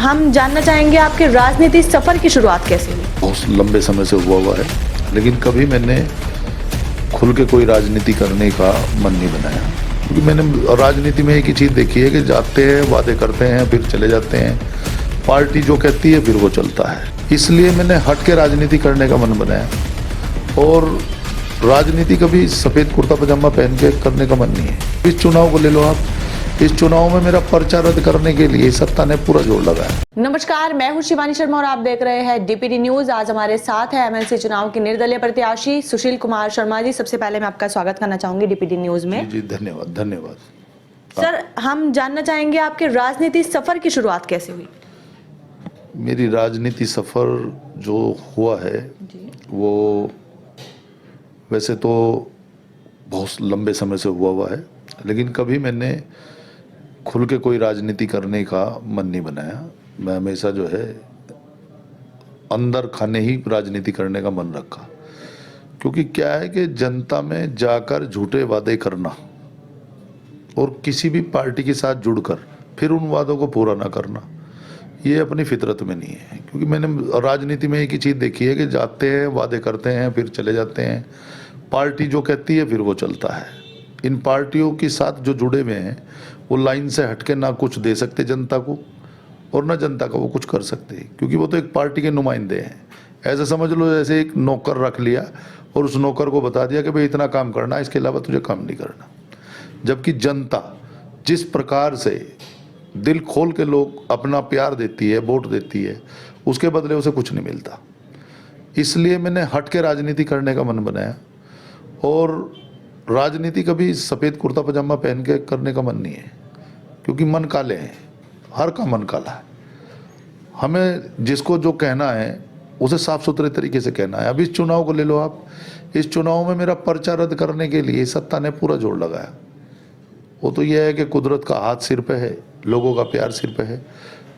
हम जानना चाहेंगे आपके राजनीति सफर की शुरुआत कैसे हुई? बहुत लंबे समय से हुआ है, लेकिन कभी मैंने खुल के कोई राजनीति करने का मन नहीं बनाया, क्योंकि मैंने राजनीति में एक ही चीज़ देखी है कि जाते हैं, वादे करते हैं, फिर चले जाते हैं, पार्टी जो कहती है फिर वो चलता है। इसलिए मैंने हट के राजनीति करने का मन बनाया और राजनीति कभी सफ़ेद कुर्ता पजामा पहन के करने का मन नहीं है। इस चुनाव को ले लो आप, इस चुनाव में मेरा पर्चा रद्द करने के लिए सत्ता ने पूरा जोर लगाया। नमस्कार, मैं हूं शिवानी शर्मा और आप देख रहे हैं डीपीडी न्यूज। आज हमारे साथ है एमएलसी चुनाव के निर्दलीय प्रत्याशी सुशील कुमार शर्मा जी। सबसे पहले मैं आपका स्वागत करना चाहूंगी डीपीडी न्यूज में। जी धन्यवाद धन्यवाद। सर, हम जानना चाहेंगे आपके राजनीति सफर की शुरुआत कैसे हुई? मेरी राजनीति सफर जो हुआ है वो वैसे तो बहुत लंबे समय से हुआ है, लेकिन कभी मैंने खुल के कोई राजनीति करने का मन नहीं बनाया। मैं हमेशा जो है अंदर खाने ही राजनीति करने का मन रखा, क्योंकि क्या है कि जनता में जाकर झूठे वादे करना और किसी भी पार्टी के साथ जुड़कर फिर उन वादों को पूरा ना करना, ये अपनी फितरत में नहीं है। क्योंकि मैंने राजनीति में एक ही चीज़ देखी है कि जाते हैं, वादे करते हैं, फिर चले जाते हैं, पार्टी जो कहती है फिर वो चलता है। इन पार्टियों के साथ जो जुड़े हुए हैं वो लाइन से हटके ना कुछ दे सकते जनता को और ना जनता का वो कुछ कर सकते, क्योंकि वो तो एक पार्टी के नुमाइंदे हैं। ऐसा समझ लो जैसे एक नौकर रख लिया और उस नौकर को बता दिया कि भाई इतना काम करना, इसके अलावा तुझे काम नहीं करना। जबकि जनता जिस प्रकार से दिल खोल के लोग अपना प्यार देती है, वोट देती है, उसके बदले उसे कुछ नहीं मिलता। इसलिए मैंने हट के राजनीति करने का मन बनाया और राजनीति कभी सफ़ेद कुर्ता पजामा पहन के करने का मन नहीं है, क्योंकि मन काले हैं, हर का मन काला है। हमें जिसको जो कहना है उसे साफ सुथरे तरीके से कहना है। अब इस चुनाव को ले लो आप, इस चुनाव में मेरा पर्चा रद्द करने के लिए सत्ता ने पूरा जोर लगाया। वो तो यह है कि कुदरत का हाथ सिर पे है, लोगों का प्यार सिर पे है,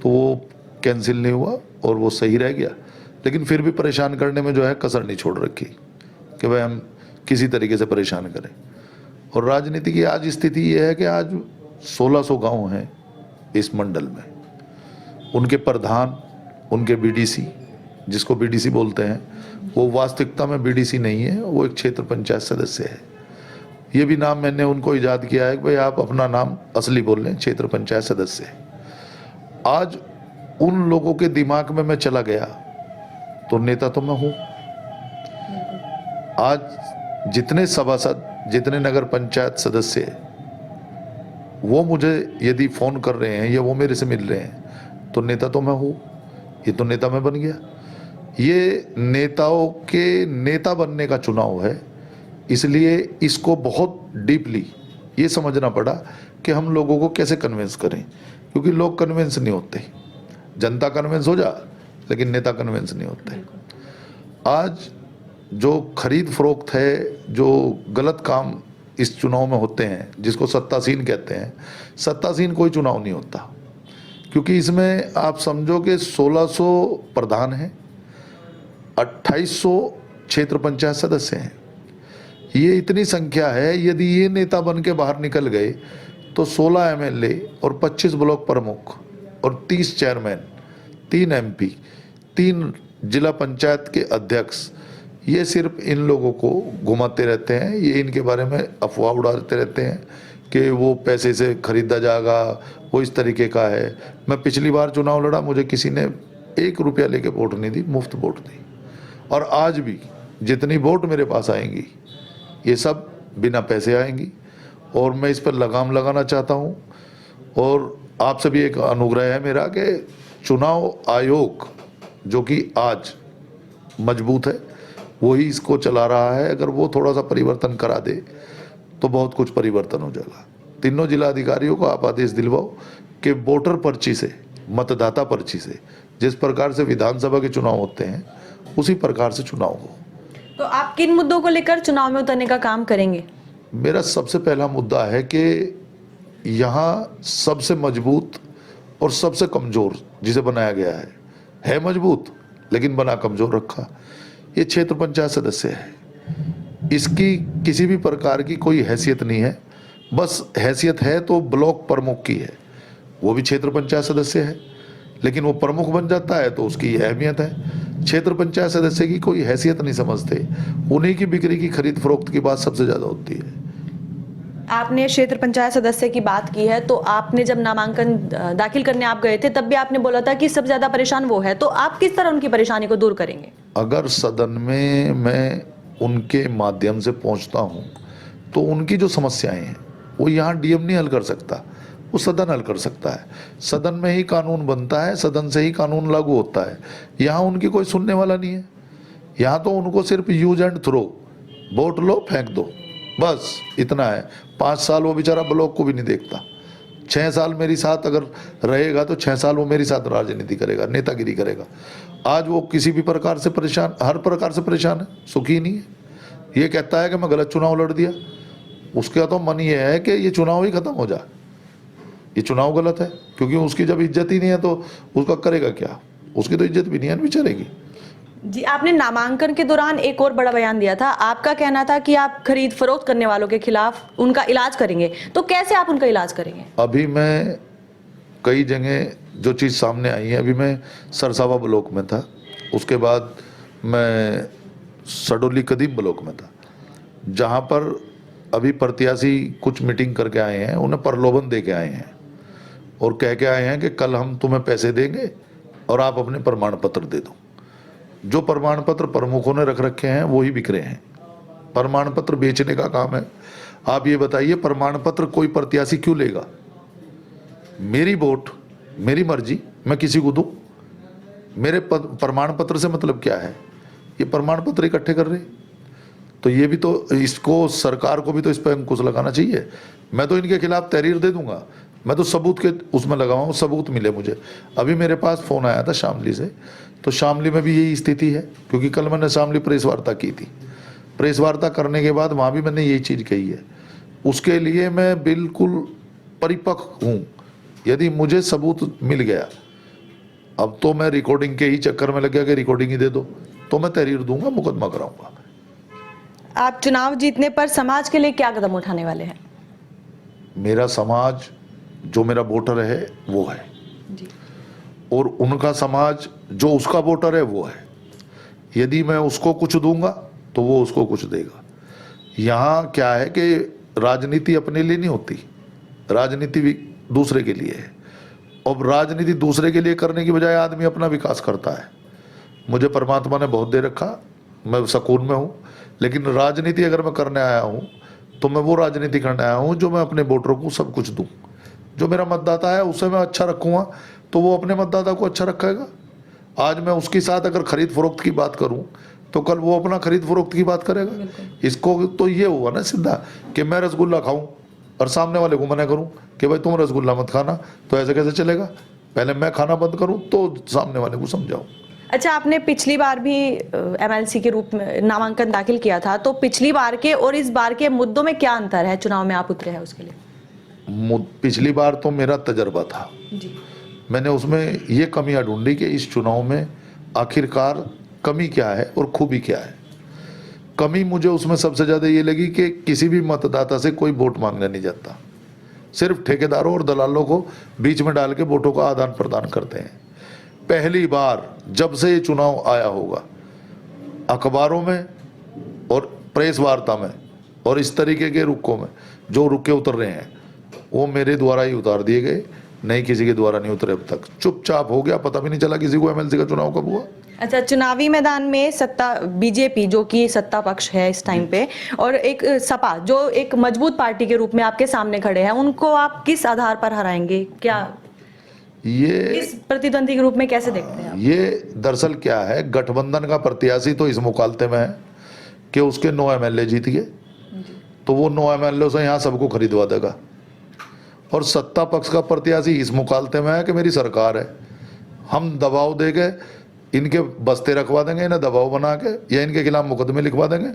तो वो कैंसिल नहीं हुआ और वो सही रह गया। लेकिन फिर भी परेशान करने में जो है कसर नहीं छोड़ रखी कि भाई हम किसी तरीके से परेशान करें। और राजनीति की आज स्थिति ये है कि आज 1600 गांव हैं इस मंडल में, उनके प्रधान, उनके बीडीसी, जिसको बीडीसी बोलते हैं, वो वास्तविकता में बीडीसी नहीं है, वो एक क्षेत्र पंचायत सदस्य है। ये भी नाम मैंने उनको ईजाद किया है कि भाई आप अपना नाम असली बोल लें, क्षेत्र पंचायत सदस्य। आज उन लोगों के दिमाग में मैं चला गया तो नेता तो मैं हूँ। आज जितने सभासद, जितने नगर पंचायत सदस्य वो मुझे यदि फ़ोन कर रहे हैं या वो मेरे से मिल रहे हैं तो नेता तो मैं हूँ। ये तो नेता मैं बन गया। ये नेताओं के नेता बनने का चुनाव है, इसलिए इसको बहुत डीपली ये समझना पड़ा कि हम लोगों को कैसे कन्विंस करें, क्योंकि लोग कन्विंस नहीं होते। जनता कन्विंस हो जा, लेकिन नेता कन्विंस नहीं होते। आज जो खरीद फरोख्त है, जो गलत काम इस चुनाव में होते हैं, जिसको सत्तासीन कहते हैं, सत्तासीन कोई चुनाव नहीं होता, क्योंकि इसमें आप समझो कि 1600 प्रधान हैं, 2800 क्षेत्र पंचायत सदस्य हैं। ये इतनी संख्या है, यदि ये नेता बन के बाहर निकल गए तो 16 एमएलए और 25 ब्लॉक प्रमुख और 30 चेयरमैन, 3 एमपी, 3 जिला पंचायत के अध्यक्ष, ये सिर्फ इन लोगों को घुमाते रहते हैं। ये इनके बारे में अफवाह उड़ाते रहते हैं कि वो पैसे से खरीदा जाएगा, वो इस तरीके का है। मैं पिछली बार चुनाव लड़ा, मुझे किसी ने 1 रुपया लेके वोट नहीं दी, मुफ्त वोट दी। और आज भी जितनी वोट मेरे पास आएंगी ये सब बिना पैसे आएंगी, और मैं इस पर लगाम लगाना चाहता हूँ। और आपसे भी एक अनुग्रह है मेरा कि चुनाव आयोग जो कि आज मजबूत है, वही इसको चला रहा है। अगर वो थोड़ा सा परिवर्तन करा दे तो बहुत कुछ परिवर्तन हो जाएगा। तीनों जिला अधिकारियों को आप आदेश दिलवाओ कि वोटर पर्ची से, मतदाता पर्ची से जिस प्रकार से विधानसभा के चुनाव होते हैं उसी प्रकार से चुनाव हो। तो आप किन मुद्दों को लेकर चुनाव में उतरने का काम करेंगे? मेरा सबसे पहला मुद्दा है कि यहाँ सबसे मजबूत और सबसे कमज़ोर जिसे बनाया गया है मजबूत लेकिन बना कमज़ोर रखा, ये क्षेत्र पंचायत सदस्य है। इसकी किसी भी प्रकार की कोई हैसियत नहीं है, बस हैसियत है तो ब्लॉक प्रमुख की है, वो भी क्षेत्र पंचायत सदस्य है। लेकिन वो प्रमुख बन जाता है तो उसकी अहमियत है। क्षेत्र पंचायत सदस्य की कोई हैसियत नहीं समझते, उन्हीं की बिक्री की खरीद फरोख्त की बात सबसे ज़्यादा होती है। आपने क्षेत्र पंचायत सदस्य की बात की है, तो आपने जब नामांकन दाखिल करने आप गए थे तब भी आपने बोला था कि सबसे ज्यादा परेशान वो है, तो आप किस तरह उनकी परेशानी को दूर करेंगे? अगर सदन में मैं उनके माध्यम से पहुंचता हूं तो उनकी जो समस्याएं हैं वो यहाँ डीएम नहीं हल कर सकता, वो सदन हल कर सकता है। सदन में ही कानून बनता है, सदन से ही कानून लागू होता है। यहाँ उनकी कोई सुनने वाला नहीं है। यहाँ तो उनको सिर्फ यूज एंड थ्रो, वोट लो फेंक दो, बस इतना है। 5 साल वो बेचारा ब्लॉक को भी नहीं देखता। 6 साल मेरे साथ अगर रहेगा तो 6 साल वो मेरे साथ राजनीति करेगा, नेतागिरी करेगा। आज वो किसी भी प्रकार से परेशान, हर प्रकार से परेशान है, सुखी नहीं है। ये कहता है कि मैं गलत चुनाव लड़ दिया, उसका तो मन ये है कि ये चुनाव ही खत्म हो जाए, ये चुनाव गलत है, क्योंकि उसकी जब इज्जत ही नहीं है तो उसका करेगा क्या? उसकी तो इज्जत भी नहीं है बेचारेगी। जी, आपने नामांकन के दौरान एक और बड़ा बयान दिया था। आपका कहना था कि आप खरीद फरोख्त करने वालों के खिलाफ उनका इलाज करेंगे, तो कैसे आप उनका इलाज करेंगे? अभी मैं कई जगह जो चीज़ सामने आई है, अभी मैं सरसावा ब्लॉक में था, उसके बाद मैं सडोली कदीम ब्लॉक में था, जहाँ पर अभी प्रत्याशी कुछ मीटिंग करके आए हैं, उन्हें प्रलोभन दे के आए हैं और कह के आए हैं कि कल हम तुम्हें पैसे देंगे और आप अपने प्रमाण पत्र दे दो। जो प्रमाण पत्र प्रमुखों ने रख रखे हैं वही बिक रहे हैं। प्रमाण पत्र बेचने का काम है। आप ये बताइए, प्रमाण पत्र कोई प्रत्याशी क्यों लेगा? मेरी वोट, मेरी मर्जी, मैं किसी को दूं? मेरे प्रमाण पत्र से मतलब क्या है? ये प्रमाण पत्र इकट्ठे कर रहे, तो ये भी तो, इसको सरकार को भी तो इस पर अंकुश लगाना चाहिए। मैं तो इनके खिलाफ तहरीर दे दूंगा, मैं तो सबूत के उसमें लगा हूँ, सबूत मिले मुझे। अभी मेरे पास फ़ोन आया था शामली से, तो शामली में भी यही स्थिति है, क्योंकि कल मैंने शामली प्रेस वार्ता की थी। प्रेस वार्ता करने के बाद वहाँ भी मैंने यही चीज़ कही है। उसके लिए मैं बिल्कुल परिपक्व हूँ। यदि मुझे सबूत मिल गया, अब तो मैं रिकॉर्डिंग के ही चक्कर में लग गया कि रिकॉर्डिंग ही दे दो, तो मैं तहरीर दूंगा, मुकदमा कराऊंगा। आप चुनाव जीतने पर समाज के लिए क्या कदम उठाने वाले हैं? मेरा समाज, जो मेरा वोटर है वो है जी। और उनका समाज जो उसका वोटर है वो है। यदि मैं उसको कुछ दूंगा तो वो उसको कुछ देगा। यहाँ क्या है कि राजनीति अपने लिए नहीं होती, राजनीति भी दूसरे के लिए है। अब राजनीति दूसरे के लिए करने की बजाय आदमी अपना विकास करता है। मुझे परमात्मा ने बहुत दे रखा, मैं सुकून में हूँ, लेकिन राजनीति अगर मैं करने आया हूँ तो मैं वो राजनीति करने आया हूँ जो मैं अपने वोटरों को सब कुछ दूँ। जो मेरा मतदाता है उसे मैं अच्छा रखूँगा तो वो अपने मतदाता को अच्छा रखेगा। आज मैं उसके साथ अगर खरीद फरोख्त की बात करूं तो कल वो अपना खरीद फरोख्त की बात करेगा। इसको तो ये हुआ ना सीधा कि मैं रसगुल्ला खाऊं और सामने वाले को मना करूं कि भाई तुम रसगुल्ला मत खाना, तो ऐसे कैसे चलेगा? पहले मैं खाना बंद करूं तो सामने वाले को समझाऊं। अच्छा, आपने पिछली बार भी एमएलसी के रूप में नामांकन दाखिल किया था, तो पिछली बार के और इस बार के मुद्दों में क्या अंतर है? चुनाव में आप उतरे हैं उसके लिए। पिछली बार तो मेरा तजर्बा था जी। मैंने उसमें ये कमियां ढूंढी कि इस चुनाव में आखिरकार कमी क्या है और खूबी क्या है। कमी मुझे उसमें सबसे ज़्यादा ये लगी कि किसी भी मतदाता से कोई वोट मांगने नहीं जाता, सिर्फ ठेकेदारों और दलालों को बीच में डाल के वोटों का आदान प्रदान करते हैं। पहली बार जब से ये चुनाव आया होगा, अखबारों में और प्रेस वार्ता में और इस तरीके के रुखों में जो रुके उतर रहे हैं वो मेरे द्वारा ही उतार दिए गए, नहीं किसी के द्वारा नहीं उतरे। अब तक चुपचाप हो गया, पता भी नहीं चला किसी को एमएलसी का चुनाव कब हुआ। अच्छा, चुनावी मैदान में सत्ता बीजेपी जो कि सत्ता पक्ष है इस टाइम पे, और एक सपा जो एक मजबूत पार्टी के रूप में आपके सामने खड़े हैं, उनको आप किस आधार पर हराएंगे? क्या ये इस प्रतिद्वंदी के रूप में कैसे देखते हैं आप? ये दरअसल क्या है, गठबंधन का प्रत्याशी तो इस मुकालते में है कि उसके 9 एमएलए जीत गए, तो वो 9 एमएलए से यहाँ सबको खरीदवा देगा। और सत्ता पक्ष का प्रत्याशी इस मुकालते में है कि मेरी सरकार है, हम दबाव देके इनके बस्ते रखवा देंगे, इन्हें दबाव बना के या इनके खिलाफ मुकदमे लिखवा देंगे,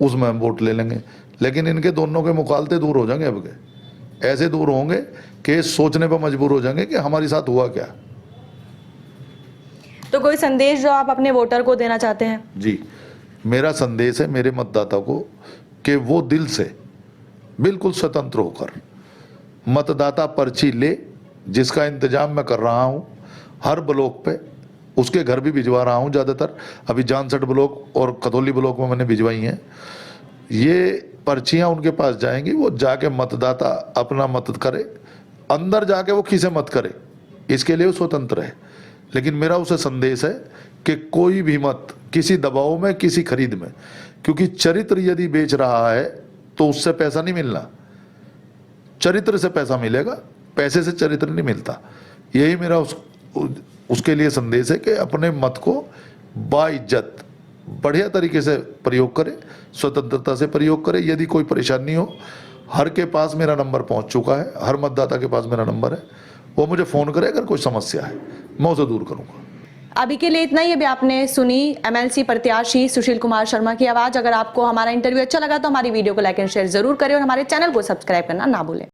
उसमें हम वोट ले लेंगे। लेकिन इनके दोनों के मुकालते दूर हो जाएंगे। अब के ऐसे दूर होंगे कि सोचने पर मजबूर हो जाएंगे कि हमारे साथ हुआ क्या। तो कोई संदेश जो आप अपने वोटर को देना चाहते हैं? जी, मेरा संदेश है मेरे मतदाता को कि वो दिल से बिल्कुल स्वतंत्र होकर मतदाता पर्ची ले, जिसका इंतजाम मैं कर रहा हूँ, हर ब्लॉक पे उसके घर भी भिजवा रहा हूँ ज़्यादातर। अभी जानसठ ब्लॉक और कथौली ब्लॉक में मैंने भिजवाई हैं। ये पर्चियाँ उनके पास जाएंगी, वो जाके मतदाता अपना मत करे, अंदर जाके वो किसे मत करे, इसके लिए वो स्वतंत्र है। लेकिन मेरा उसे संदेश है कि कोई भी मत किसी दबाव में, किसी खरीद में, क्योंकि चरित्र यदि बेच रहा है तो उससे पैसा नहीं मिलना, चरित्र से पैसा मिलेगा, पैसे से चरित्र नहीं मिलता। यही मेरा उसके लिए संदेश है कि अपने मत को बाइज्जत बढ़िया तरीके से प्रयोग करे, स्वतंत्रता से प्रयोग करे। यदि कोई परेशानी हो, हर के पास मेरा नंबर पहुंच चुका है, हर मतदाता के पास मेरा नंबर है, वो मुझे फ़ोन करे अगर कोई समस्या है, मैं उसे दूर करूँगा। अभी के लिए इतना ही। अभी आपने सुनी एमएलसी प्रत्याशी सुशील कुमार शर्मा की आवाज। अगर आपको हमारा इंटरव्यू अच्छा लगा तो हमारी वीडियो को लाइक एंड शेयर जरूर करें और हमारे चैनल को सब्सक्राइब करना ना भूलें।